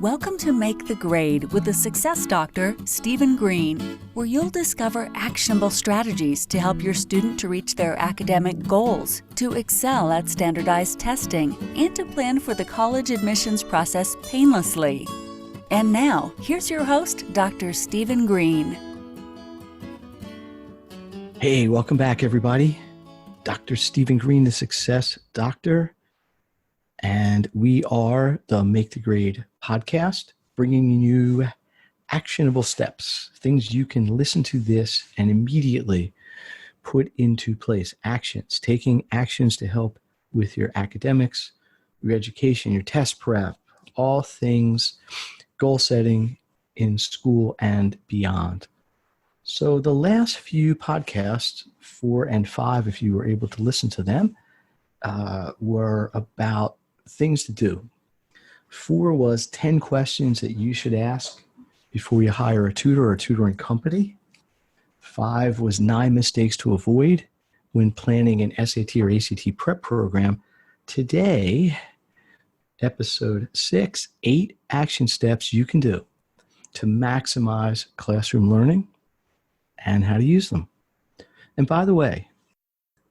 Welcome to Make the Grade with the Success Doctor, Stephen Green, where you'll discover actionable strategies to help your student to reach their academic goals, to excel at standardized testing, and to plan for the college admissions process painlessly. And now, here's your host, Dr. Stephen Green. Hey, welcome back, everybody. Dr. Stephen Green, the Success Doctor. And we are the Make the Grade podcast, bringing you actionable steps, things you can listen to this and immediately put into place. Actions, taking actions to help with your academics, your education, your test prep, all things goal setting in school and beyond. So the last few podcasts, 4 and 5, if you were able to listen to them, were about things to do. 4 was 10 questions that you should ask before you hire a tutor or a tutoring company. 5 was 9 mistakes to avoid when planning an SAT or ACT prep program. Today, episode 6, 8 action steps you can do to maximize classroom learning and how to use them. And by the way,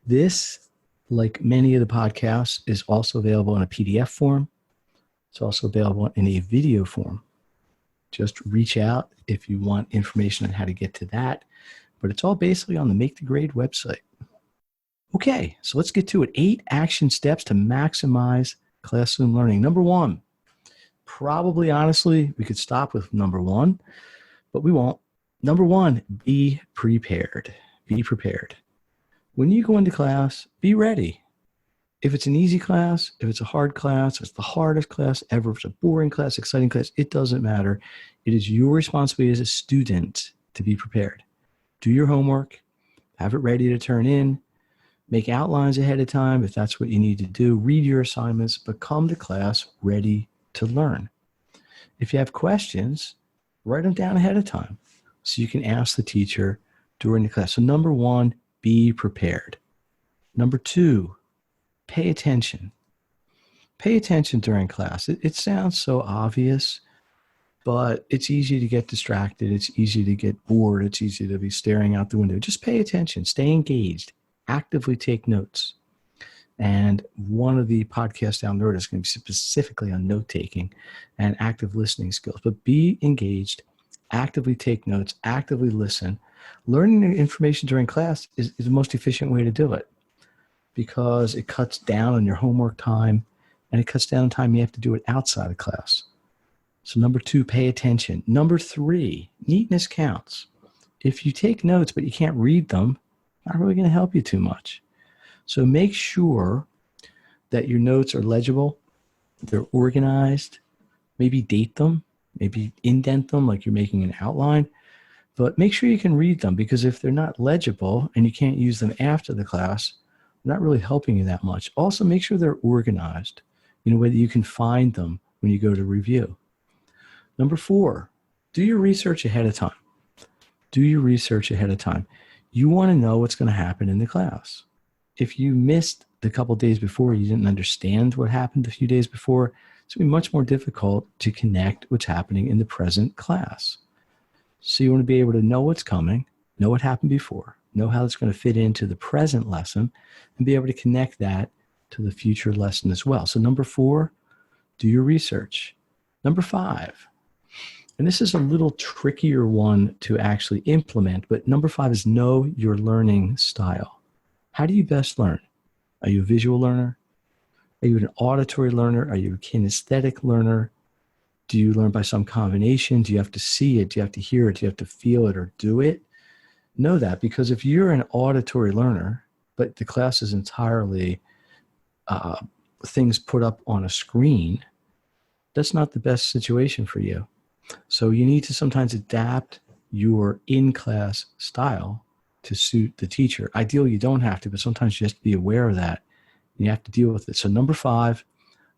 this, like many of the podcasts, is also available in a PDF form. It's also available in a video form. Just reach out if you want information on how to get to that. But it's all basically on the Make the Grade website. Okay, so let's get to it. 8 action steps to maximize classroom learning. Number 1, probably honestly, we could stop with number 1, but we won't. Number 1, be prepared. Be prepared. When you go into class, be ready. If it's an easy class, if it's a hard class, if it's the hardest class ever, if it's a boring class, exciting class, it doesn't matter. It is your responsibility as a student to be prepared. Do your homework, have it ready to turn in, make outlines ahead of time if that's what you need to do, read your assignments, but come to class ready to learn. If you have questions, write them down ahead of time so you can ask the teacher during the class. So number 1, be prepared. Number 2, pay attention. Pay attention during class. It sounds so obvious, but it's easy to get distracted. It's easy to get bored. It's easy to be staring out the window. Just pay attention. Stay engaged. Actively take notes. And one of the podcasts down the road is going to be specifically on note-taking and active listening skills. But be engaged. Actively take notes. Actively listen. Learning the information during class is the most efficient way to do it because it cuts down on your homework time and it cuts down on time you have to do it outside of class. So number 2, pay attention. Number 3, neatness counts. If you take notes but you can't read them, not really going to help you too much. So make sure that your notes are legible, they're organized, maybe date them, maybe indent them like you're making an outline. But make sure you can read them because if they're not legible and you can't use them after the class, they're not really helping you that much. Also, make sure they're organized in a way that you can find them when you go to review. Number 4, do your research ahead of time. Do your research ahead of time. You want to know what's going to happen in the class. If you missed the couple days before, you didn't understand what happened a few days before, it's going to be much more difficult to connect what's happening in the present class. So you want to be able to know what's coming, know what happened before, know how it's going to fit into the present lesson, and be able to connect that to the future lesson as well. So number 4, do your research. Number 5, and this is a little trickier one to actually implement, but number 5 is know your learning style. How do you best learn? Are you a visual learner? Are you an auditory learner? Are you a kinesthetic learner? Do you learn by some combination? Do you have to see it? Do you have to hear it? Do you have to feel it or do it? Know that because if you're an auditory learner, but the class is entirely things put up on a screen, that's not the best situation for you. So you need to sometimes adapt your in-class style to suit the teacher. Ideally, you don't have to, but sometimes you have to be aware of that. You have to deal with it. So number 5,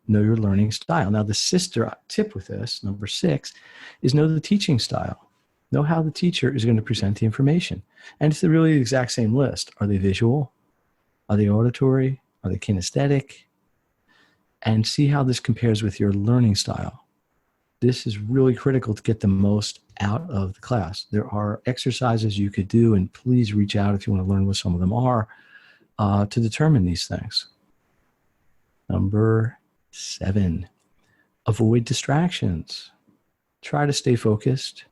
know your learning style. Now, the sister tip with this, number 6, is know the teaching style. Know how the teacher is going to present the information. And it's really the exact same list. Are they visual? Are they auditory? Are they kinesthetic? And see how this compares with your learning style. This is really critical to get the most out of the class. There are exercises you could do, and please reach out if you want to learn what some of them are to determine these things. Number 7, avoid distractions. Try to stay focused.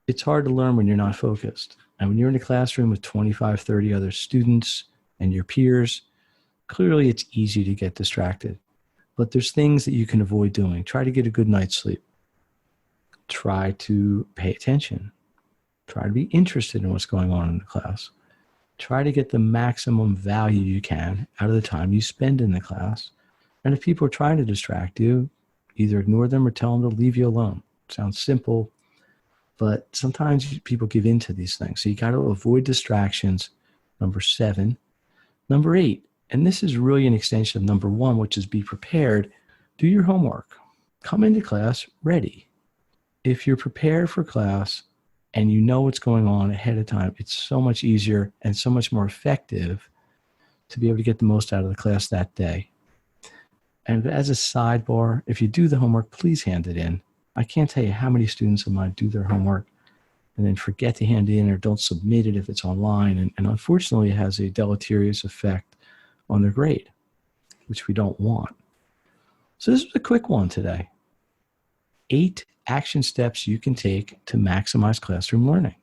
It's hard to learn when you're not focused. And when you're in a classroom with 25, 30 other students and your peers, clearly it's easy to get distracted. But there's things that you can avoid doing. Try to get a good night's sleep. Try to pay attention. Try to be interested in what's going on in the class. Try to get the maximum value you can out of the time you spend in the class. And if people are trying to distract you, either ignore them or tell them to leave you alone. Sounds simple, but sometimes people give in to these things. So you got to avoid distractions. Number 7. Number 8, and this is really an extension of number 1, which is be prepared. Do your homework. Come into class ready. If you're prepared for class and you know what's going on ahead of time, it's so much easier and so much more effective to be able to get the most out of the class that day. And as a sidebar, if you do the homework, please hand it in. I can't tell you how many students of mine do their homework and then forget to hand it in or don't submit it if it's online. And unfortunately, it has a deleterious effect on their grade, which we don't want. So this is a quick one today. 8 action steps you can take to maximize classroom learning.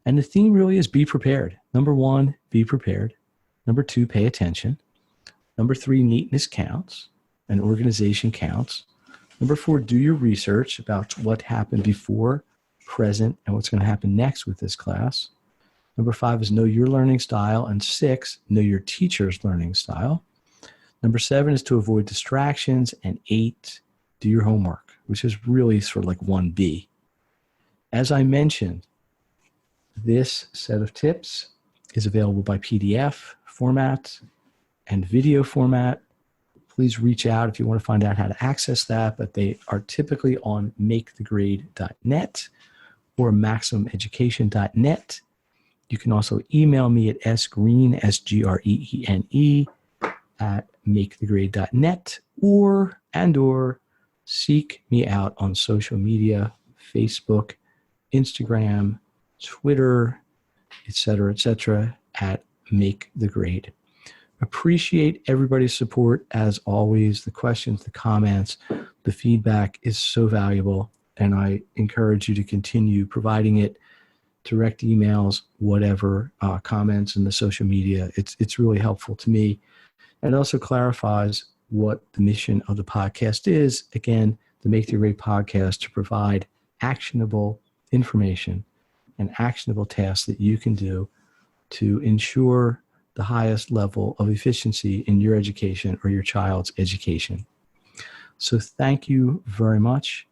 And the theme really is be prepared. Number 1, be prepared. Number 2, pay attention. Number 3, neatness counts and organization counts. Number 4, do your research about what happened before, present, and what's going to happen next with this class. Number 5 is know your learning style. And 6, know your teacher's learning style. Number 7 is to avoid distractions. And 8, do your homework, which is really sort of like 1B. As I mentioned, this set of tips is available by PDF format and video format. Please reach out if you want to find out how to access that, but they are typically on makethegrade.net or maximumeducation.net. You can also email me at sgreen, S-G-R-E-E-N-E, at makethegrade.net or seek me out on social media, Facebook, Instagram, Twitter, etc., at Make the Grade. Appreciate everybody's support as always. The questions, the comments, the feedback is so valuable, and I encourage you to continue providing it. Direct emails, whatever, comments in the social media. It's really helpful to me, and it also clarifies what the mission of the podcast is. Again, the Make the Grade podcast to provide actionable information and actionable tasks that you can do to ensure the highest level of efficiency in your education or your child's education. So thank you very much.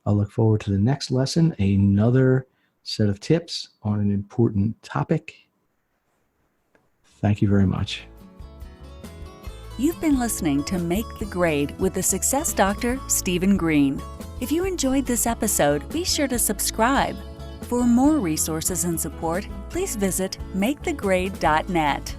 I'll look forward to the next lesson, another set of tips on an important topic. Thank you very much. You've been listening to Make the Grade with the Success Doctor, Stephen Green. If you enjoyed this episode, be sure to subscribe. For more resources and support, please visit makethegrade.net.